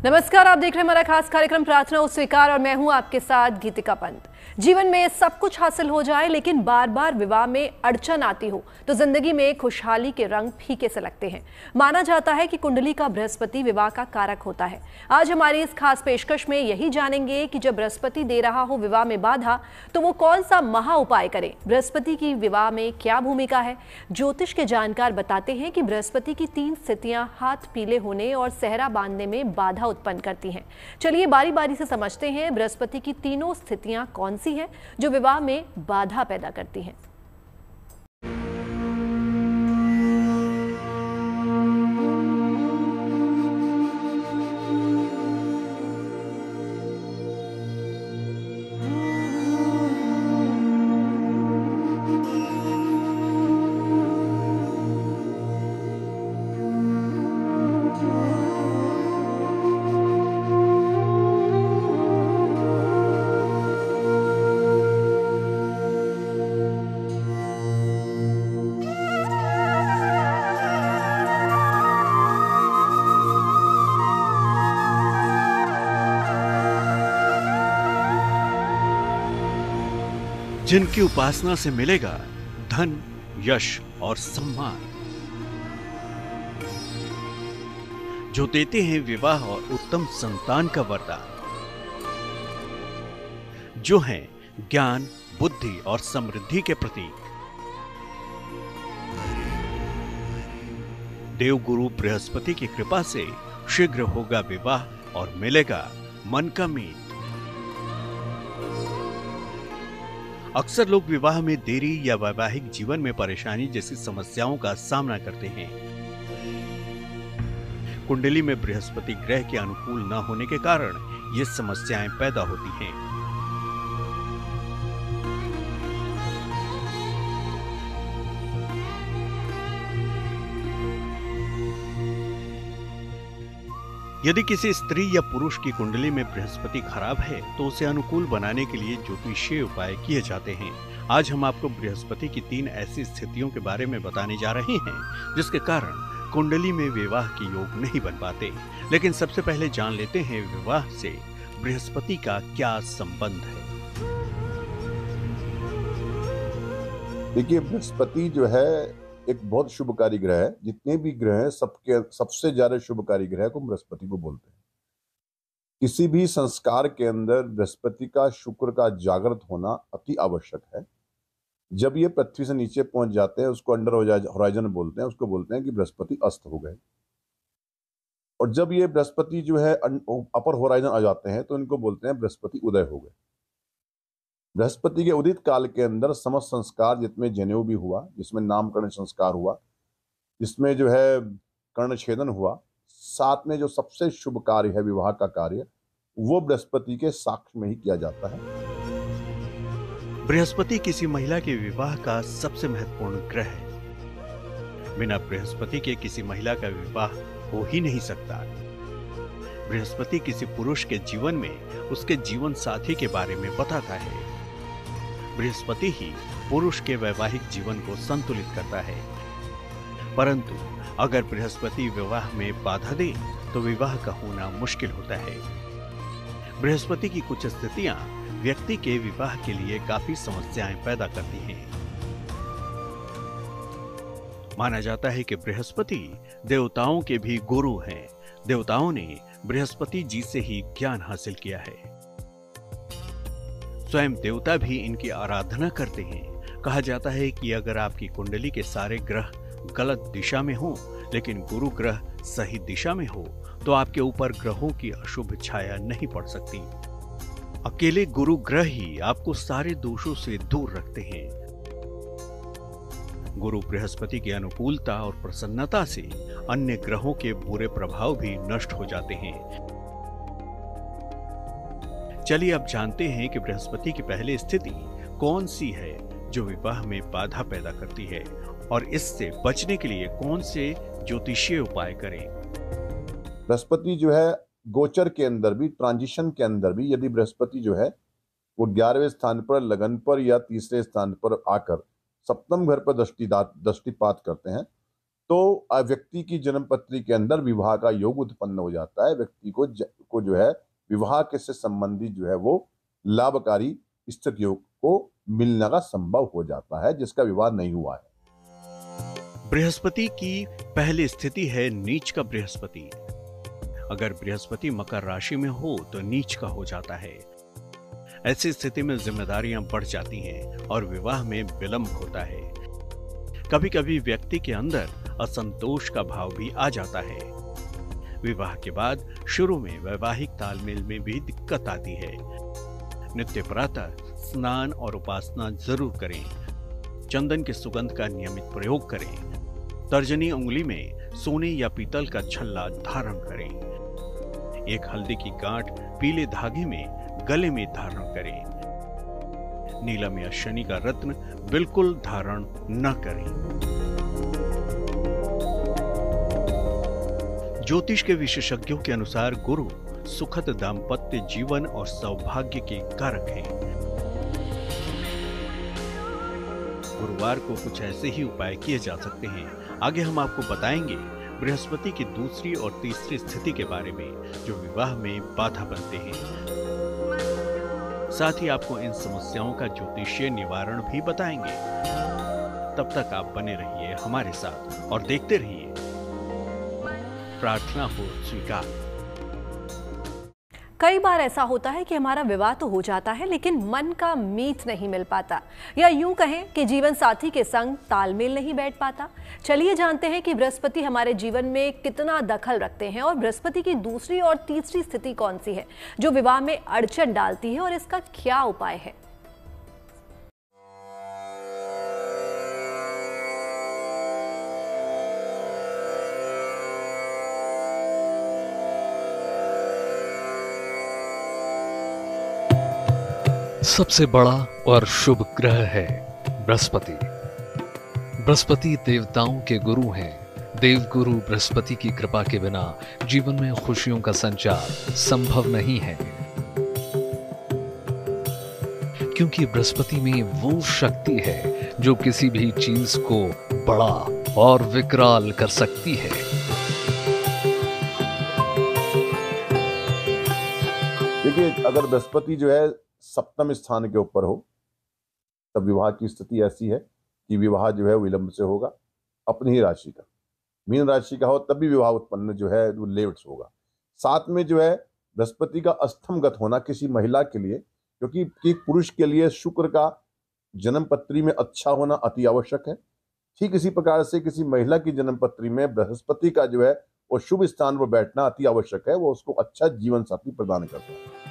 नमस्कार, आप देख रहे हैं हमारा खास कार्यक्रम प्रार्थना और स्वीकार और मैं हूं आपके साथ गीतिका पंत। जीवन में सब कुछ हासिल हो जाए लेकिन बार बार विवाह में अड़चन आती हो तो जिंदगी में खुशहाली के रंग फीके से लगते हैं। माना जाता है कि कुंडली का बृहस्पति विवाह का कारक होता है। आज हमारी इस खास पेशकश में यही जानेंगे कि जब बृहस्पति दे रहा हो विवाह में बाधा तो वो कौन सा महा उपाय करें। बृहस्पति की विवाह में क्या भूमिका है। ज्योतिष के जानकार बताते हैं कि बृहस्पति की 3 स्थितियां हाथ पीले होने और सेहरा बांधने में बाधा उत्पन्न करती हैं। चलिए बारी बारी से समझते हैं बृहस्पति की तीनों स्थितियां कौन सी हैं जो विवाह में बाधा पैदा करती हैं। जिनकी उपासना से मिलेगा धन, यश और सम्मान, जो देते हैं विवाह और उत्तम संतान का वरदान, जो हैं ज्ञान, बुद्धि और समृद्धि के प्रतीक। देवगुरु बृहस्पति की कृपा से शीघ्र होगा विवाह और मिलेगा मन का मीत। अक्सर लोग विवाह में देरी या वैवाहिक जीवन में परेशानी जैसी समस्याओं का सामना करते हैं। कुंडली में बृहस्पति ग्रह के अनुकूल न होने के कारण ये समस्याएं पैदा होती हैं। यदि किसी स्त्री या पुरुष की कुंडली में बृहस्पति खराब है तो उसे अनुकूल बनाने के लिए ज्योतिषीय उपाय किए जाते हैं। आज हम आपको बृहस्पति की 3 ऐसी स्थितियों के बारे में बताने जा रहे हैं जिसके कारण कुंडली में विवाह के योग नहीं बन पाते। लेकिन सबसे पहले जान लेते हैं विवाह से बृहस्पति का क्या संबंध है। देखिए, बृहस्पति जो है एक बहुत शुभकारी ग्रह है। जितने भी ग्रह हैं सबके सबसे ज्यादा शुभकारी ग्रह को बृहस्पति को बोलते हैं। किसी भी संस्कार के अंदर बृहस्पति का, शुक्र का जागृत होना अति आवश्यक है। जब ये पृथ्वी से नीचे पहुंच जाते हैं उसको अंडर होराइजन बोलते हैं, उसको बोलते हैं कि बृहस्पति अस्त हो गए। और जब ये बृहस्पति जो है अपर होराइजन आ जाते हैं तो इनको बोलते हैं बृहस्पति उदय हो गए। बृहस्पति के उदित काल के अंदर समस्त संस्कार, जिसमें जनेऊ भी हुआ, जिसमें नामकरण संस्कार हुआ, जिसमें जो है कर्ण छेदन हुआ, साथ में जो सबसे शुभ कार्य है विवाह का कार्य, वो बृहस्पति के साक्ष्य में ही किया जाता है। बृहस्पति किसी महिला के विवाह का सबसे महत्वपूर्ण ग्रह है। बिना बृहस्पति के किसी महिला का विवाह हो ही नहीं सकता। बृहस्पति किसी पुरुष के जीवन में उसके जीवन साथी के बारे में बताता है। बृहस्पति ही पुरुष के वैवाहिक जीवन को संतुलित करता है। परंतु अगर बृहस्पति विवाह में बाधा दे तो विवाह का होना मुश्किल होता है। बृहस्पति की कुछ स्थितियां व्यक्ति के विवाह के लिए काफी समस्याएं पैदा करती हैं। माना जाता है कि बृहस्पति देवताओं के भी गुरु हैं। देवताओं ने बृहस्पति जी से ही ज्ञान हासिल किया है। स्वयं देवता भी इनकी आराधना करते हैं। कहा जाता है कि अगर आपकी कुंडली के सारे ग्रह गलत दिशा में हो लेकिन गुरु ग्रह सही दिशा में हो तो आपके ऊपर ग्रहों की अशुभ छाया नहीं पड़ सकती। अकेले गुरु ग्रह ही आपको सारे दोषों से दूर रखते हैं। गुरु बृहस्पति की अनुकूलता और प्रसन्नता से अन्य ग्रहों के बुरे प्रभाव भी नष्ट हो जाते हैं। चलिए अब जानते हैं कि बृहस्पति की पहली स्थिति कौन सी है जो विवाह में बाधा पैदा करती है और इससे बचने के लिए कौन से ज्योतिषीय उपाय करें। बृहस्पति जो है गोचर के अंदर भी, ट्रांजिशन के अंदर भी, यदि बृहस्पति जो है वो 11वें स्थान पर, लगन पर या तीसरे स्थान पर आकर सप्तम घर पर दृष्टिपात करते हैं तो व्यक्ति की जन्म पत्री के अंदर विवाह का योग उत्पन्न हो जाता है। व्यक्ति को जो है विवाह के से संबंधित जो है वो लाभकारी स्थितियों को मिलने का संभव हो जाता है जिसका विवाह नहीं हुआ है। बृहस्पति की पहली स्थिति है नीच का बृहस्पति। अगर बृहस्पति मकर राशि में हो तो नीच का हो जाता है। ऐसी स्थिति में जिम्मेदारियां बढ़ जाती हैं और विवाह में विलंब होता है। कभी कभी व्यक्ति के अंदर असंतोष का भाव भी आ जाता है। विवाह के बाद शुरू में वैवाहिक तालमेल में भी दिक्कत आती है। नित्य प्रातः स्नान और उपासना जरूर करें। चंदन के सुगंध का नियमित प्रयोग करें। तर्जनी उंगली में सोने या पीतल का छल्ला धारण करें। एक हल्दी की गांठ पीले धागे में गले में धारण करें। नीलम या शनि का रत्न बिल्कुल धारण न करें। ज्योतिष के विशेषज्ञों के अनुसार गुरु सुखद दाम्पत्य जीवन और सौभाग्य के कारक हैं। गुरुवार को कुछ ऐसे ही उपाय किए जा सकते हैं। आगे हम आपको बताएंगे बृहस्पति की दूसरी और तीसरी स्थिति के बारे में जो विवाह में बाधा बनते हैं। साथ ही आपको इन समस्याओं का ज्योतिषीय निवारण भी बताएंगे। तब तक आप बने रहिए हमारे साथ और देखते रहिए प्रार्थना हो स्वीकार। कई बार ऐसा होता है कि हमारा विवाह तो हो जाता है लेकिन मन का मीत नहीं मिल पाता, या यूं कहें कि जीवन साथी के संग तालमेल नहीं बैठ पाता। चलिए जानते हैं कि बृहस्पति हमारे जीवन में कितना दखल रखते हैं और बृहस्पति की दूसरी और तीसरी स्थिति कौन सी है जो विवाह में अड़चन डालती है और इसका क्या उपाय है। सबसे बड़ा और शुभ ग्रह है बृहस्पति। बृहस्पति देवताओं के गुरु हैं। देवगुरु बृहस्पति की कृपा के बिना जीवन में खुशियों का संचार संभव नहीं है, क्योंकि बृहस्पति में वो शक्ति है जो किसी भी चीज को बड़ा और विकराल कर सकती है। देखिए, अगर बृहस्पति जो है सप्तम स्थान के ऊपर हो तब विवाह की स्थिति ऐसी है कि विवाह जो है विलंब से होगा। अपनी ही राशि का, मीन राशि का हो तब भी विवाह उत्पन्न जो है वो लेट से होगा। साथ में जो है बृहस्पति का अष्टमगत होना किसी महिला के लिए, क्योंकि एक पुरुष के लिए शुक्र का जन्म पत्री में अच्छा होना अति आवश्यक है, ठीक इसी प्रकार से किसी महिला की जन्म पत्री में बृहस्पति का जो है वो शुभ स्थान पर बैठना अति आवश्यक है। वो उसको अच्छा जीवन साथी प्रदान करता है।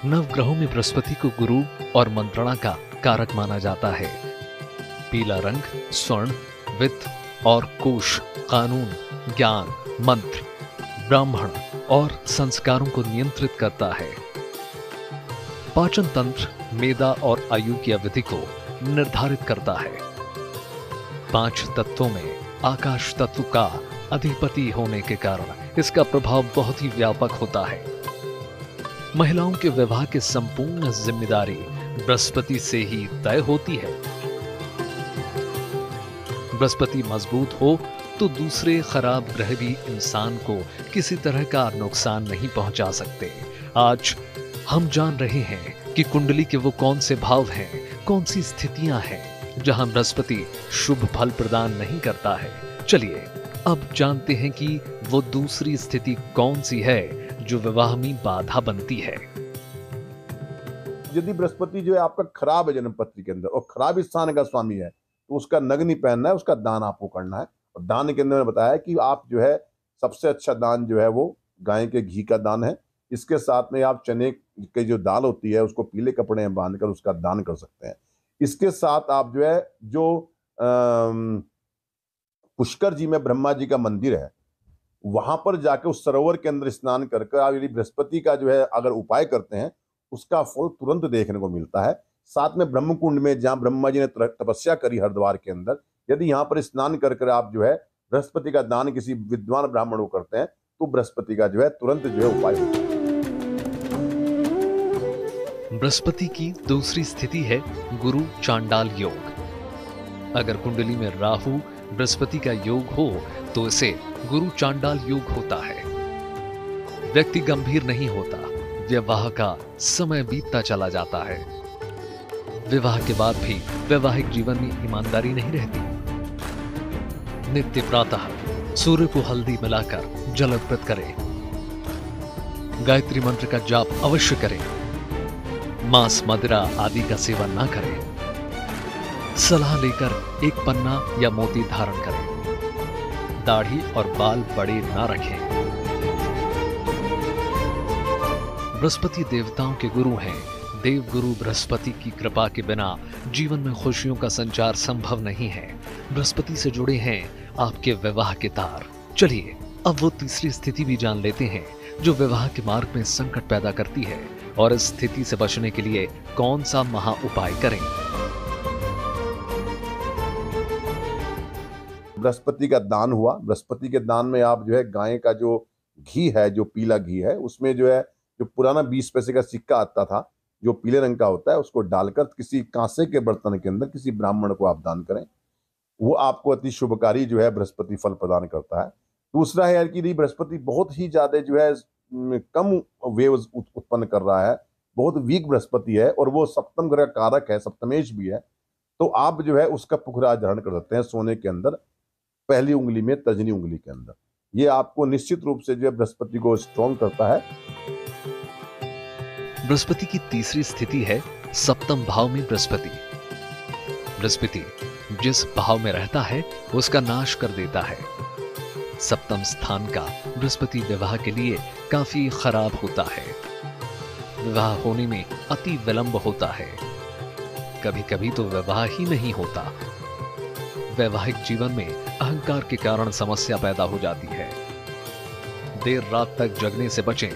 नवग्रहों में बृहस्पति को गुरु और मंत्रणा का कारक माना जाता है। पीला रंग स्वर्ण, वित्त और कोश, कानून, ज्ञान, मंत्र, ब्राह्मण और संस्कारों को नियंत्रित करता है। पाचन तंत्र, मेदा और आयु की अवधि को निर्धारित करता है। 5 तत्वों में आकाश तत्व का अधिपति होने के कारण इसका प्रभाव बहुत ही व्यापक होता है। महिलाओं के विवाह की संपूर्ण जिम्मेदारी बृहस्पति से ही तय होती है। बृहस्पति मजबूत हो तो दूसरे खराब ग्रह भी इंसान को किसी तरह का नुकसान नहीं पहुंचा सकते। आज हम जान रहे हैं कि कुंडली के वो कौन से भाव हैं, कौन सी स्थितियां हैं जहां बृहस्पति शुभ फल प्रदान नहीं करता है। चलिए अब जानते हैं कि वो दूसरी स्थिति कौन सी है जो विवाह में बाधा बनती है। यदि बृहस्पति जो है आपका खराब है जन्म पत्री के अंदर और खराब स्थान का स्वामी है तो उसका नग नहीं पहनना है, उसका दान आपको करना है। और दान के अंदर मैंने बताया कि आप जो है सबसे अच्छा दान जो है वो गाय के घी का दान है। इसके साथ में आप चने की जो दाल होती है उसको पीले कपड़े में बांधकर उसका दान कर सकते हैं। इसके साथ आप जो है जो पुष्कर जी में ब्रह्मा जी का मंदिर है वहां पर जाकर उस सरोवर के अंदर स्नान करके आप यदि बृहस्पति का जो है अगर उपाय करते हैं उसका फल तुरंत देखने को मिलता है। साथ में ब्रह्मकुंड में जहां ब्रह्मा जी ने तपस्या करी हरिद्वार के अंदर, यदि यहाँ पर स्नान कर आप जो है बृहस्पति का दान किसी विद्वान ब्राह्मण को करते हैं तो बृहस्पति का जो है तुरंत जो है उपाय होता है। बृहस्पति की दूसरी स्थिति है गुरु चांडाल योग। अगर कुंडली में राहु बृहस्पति का योग हो तो इसे गुरु चांडाल योग होता है। व्यक्ति गंभीर नहीं होता, विवाह का समय बीतता चला जाता है। विवाह के बाद भी वैवाहिक जीवन में ईमानदारी नहीं रहती। नित्य प्रातः सूर्य को हल्दी मिलाकर जल अर्पित करें। गायत्री मंत्र का जाप अवश्य करें। मांस, मदिरा आदि का सेवन ना करें। सलाह लेकर एक पन्ना या मोती धारण करें। दाढ़ी और बाल बड़े ना रखें। बृहस्पति देवताओं के गुरु हैं। देव गुरु बृहस्पति की कृपा के बिना जीवन में खुशियों का संचार संभव नहीं है। बृहस्पति से जुड़े हैं आपके विवाह के तार। चलिए अब वो तीसरी स्थिति भी जान लेते हैं जो विवाह के मार्ग में संकट पैदा करती है और इस स्थिति से बचने के लिए कौन सा महा उपाय करें। बृहस्पति का दान हुआ। बृहस्पति के दान में आप जो है गाय का जो घी है, जो पीला घी है, उसमें जो है जो पुराना 20 पैसे का सिक्का आता था जो पीले रंग का होता है, उसको डालकर किसी कांसे के बर्तन के अंदर किसी ब्राह्मण को आप दान करें। वो आपको अति शुभकारी जो है बृहस्पति फल प्रदान करता है। दूसरा है यार कि बृहस्पति बहुत ही ज्यादा जो है कम वेव्स उत्पन्न कर रहा है, बहुत वीक बृहस्पति है और वो सप्तम ग्रह कारक है, सप्तमेश भी है। तो आप जो है उसका पुखराज धारण कर सकते हैं सोने के अंदर, पहली उंगली में, तर्जनी उंगली के अंदर। ये आपको निश्चित रूप से जो है बृहस्पति को स्ट्रॉन्ग करता है। बृहस्पति की तीसरी स्थिति है सप्तम भाव में बृहस्पति। बृहस्पति जिस भाव में रहता है उसका नाश कर देता है। सप्तम स्थान का बृहस्पति विवाह के लिए काफी खराब होता है। विवाह होने में अति विलंब होता है। कभी कभी तो विवाह ही नहीं होता। वैवाहिक जीवन में अहंकार के कारण समस्या पैदा हो जाती है। देर रात तक जगने से बचें।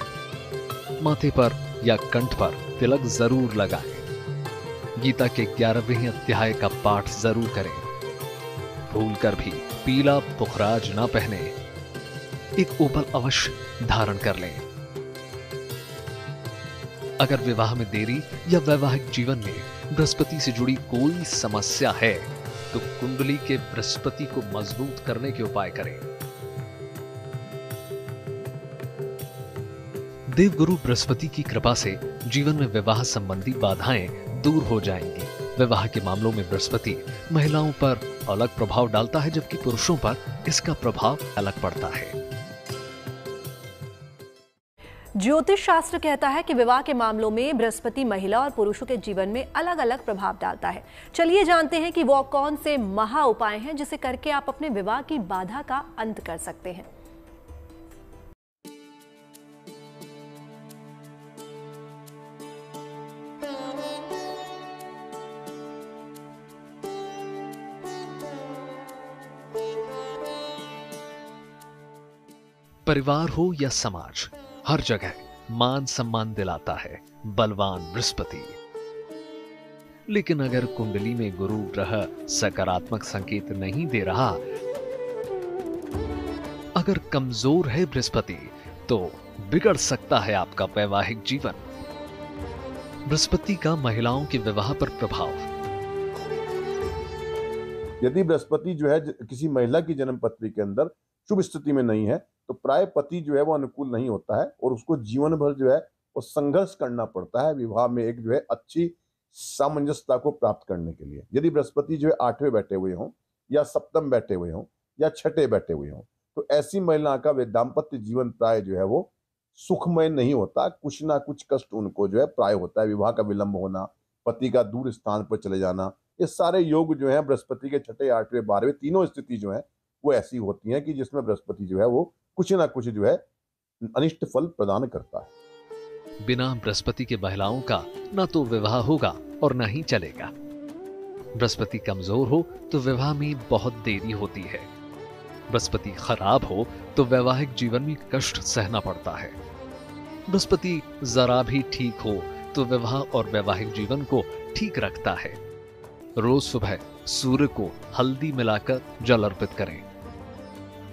माथे पर या कंठ पर तिलक जरूर लगाएं। गीता के 11वें अध्याय का पाठ जरूर करें। भूलकर भी पीला पुखराज ना पहने। एक ओपल अवश्य धारण कर लें। अगर विवाह में देरी या वैवाहिक जीवन में बृहस्पति से जुड़ी कोई समस्या है तो कुंडली के बृहस्पति को मजबूत करने के उपाय करें। देवगुरु बृहस्पति की कृपा से जीवन में विवाह संबंधी बाधाएं दूर हो जाएंगी। विवाह के मामलों में बृहस्पति महिलाओं पर अलग प्रभाव डालता है जबकि पुरुषों पर इसका प्रभाव अलग पड़ता है। ज्योतिष शास्त्र कहता है कि विवाह के मामलों में बृहस्पति महिला और पुरुषों के जीवन में अलग अलग प्रभाव डालता है। चलिए जानते हैं कि वो कौन से महा उपाय हैं जिसे करके आप अपने विवाह की बाधा का अंत कर सकते हैं। परिवार हो या समाज, हर जगह मान सम्मान दिलाता है बलवान बृहस्पति। लेकिन अगर कुंडली में गुरु ग्रह सकारात्मक संकेत नहीं दे रहा, अगर कमजोर है बृहस्पति, तो बिगड़ सकता है आपका वैवाहिक जीवन। बृहस्पति का महिलाओं के विवाह पर प्रभाव। यदि बृहस्पति जो है किसी महिला की जन्म पत्री के अंदर शुभ स्थिति में नहीं है तो प्राय पति जो है वो अनुकूल नहीं होता है और उसको जीवन भर जो है वो संघर्ष करना पड़ता है विवाह में एक जो है अच्छी सामंजस्यता को प्राप्त करने के लिए। यदि बृहस्पति जो है 8वें बैठे हुए हों या सप्तम बैठे हुए हों या 6ठे बैठे हुए हों तो ऐसी महिला का वे दाम्पत्य जीवन प्राय जो है वो सुखमय नहीं होता। कुछ ना कुछ कष्ट उनको जो है प्राय होता है। विवाह का विलंब होना, पति का दूर स्थान पर चले जाना, ये सारे योग जो है बृहस्पति के 6ठे, 8वें, 12वें तीनों स्थिति जो है वो ऐसी होती हैं कि जिसमें बृहस्पति जो है वो कुछ ना कुछ जो है अनिष्ट फल प्रदान करता है। बिना बृहस्पति के महिलाओं का ना तो विवाह होगा और ना ही चलेगा। बृहस्पति कमजोर हो तो विवाह में बहुत देरी होती है। बृहस्पति खराब हो तो वैवाहिक जीवन में कष्ट सहना पड़ता है। बृहस्पति जरा भी ठीक हो तो विवाह और वैवाहिक जीवन को ठीक रखता है। रोज सुबह सूर्य को हल्दी मिलाकर जल अर्पित करें।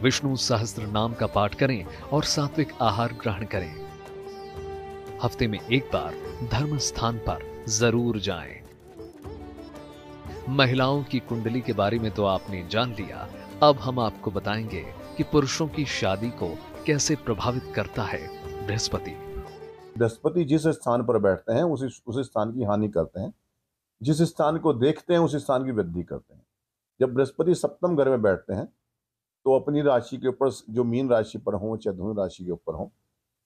विष्णु सहस्त्र नाम का पाठ करें और सात्विक आहार ग्रहण करें। हफ्ते में एक बार धर्म स्थान पर जरूर जाएं। महिलाओं की कुंडली के बारे में तो आपने जान लिया। अब हम आपको बताएंगे कि पुरुषों की शादी को कैसे प्रभावित करता है बृहस्पति। बृहस्पति जिस स्थान पर बैठते हैं उस स्थान की हानि करते हैं, जिस स्थान को देखते हैं उस स्थान की वृद्धि करते हैं। जब बृहस्पति सप्तम घर में बैठते हैं तो अपनी राशि के ऊपर, जो मीन राशि पर हो चाहे धनु राशि के ऊपर हो,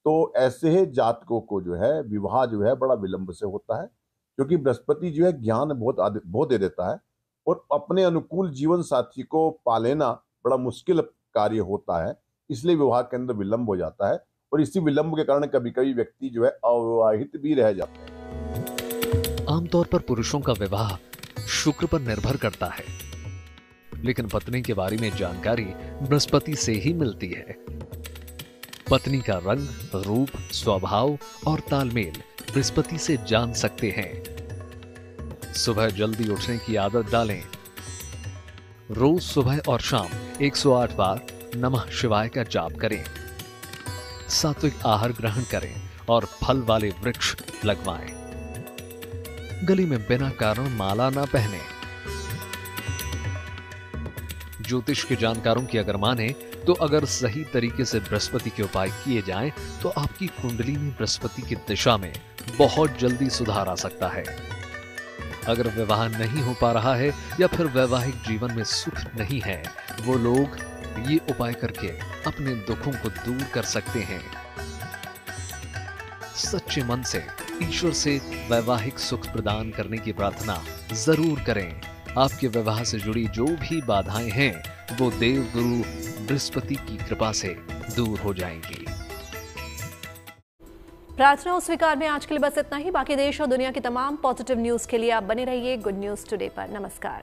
तो ऐसे जातकों को जो है विवाह जो है बड़ा विलंब से होता है, क्योंकि बृहस्पति जो है ज्ञान बहुत दे देता है और अपने अनुकूल जीवन साथी को पा लेना बड़ा मुश्किल कार्य होता है। इसलिए विवाह के अंदर विलंब हो जाता है और इसी विलंब के कारण कभी कभी व्यक्ति जो है अविवाहित भी रह जाते हैं। आमतौर पर पुरुषों का विवाह शुक्र पर निर्भर करता है, लेकिन पत्नी के बारे में जानकारी बृहस्पति से ही मिलती है। पत्नी का रंग, रूप, स्वभाव और तालमेल बृहस्पति से जान सकते हैं। सुबह जल्दी उठने की आदत डालें। रोज सुबह और शाम 108 बार नमः शिवाय का जाप करें। सात्विक आहार ग्रहण करें और फल वाले वृक्ष लगवाएं। गले में बिना कारण माला ना पहने। ज्योतिष के जानकारों की अगर माने तो अगर सही तरीके से बृहस्पति के उपाय किए जाएं तो आपकी कुंडली में बृहस्पति की दिशा में बहुत जल्दी सुधार आ सकता है। अगर विवाह नहीं हो पा रहा है या फिर वैवाहिक जीवन में सुख नहीं है, वो लोग ये उपाय करके अपने दुखों को दूर कर सकते हैं। सच्चे मन से ईश्वर से वैवाहिक सुख प्रदान करने की प्रार्थना जरूर करें। आपके विवाह से जुड़ी जो भी बाधाएं हैं वो देव गुरु बृहस्पति की कृपा से दूर हो जाएंगी। प्रार्थना और स्वीकार में आज के लिए बस इतना ही। बाकी देश और दुनिया की तमाम पॉजिटिव न्यूज के लिए आप बने रहिए गुड न्यूज टुडे पर। नमस्कार।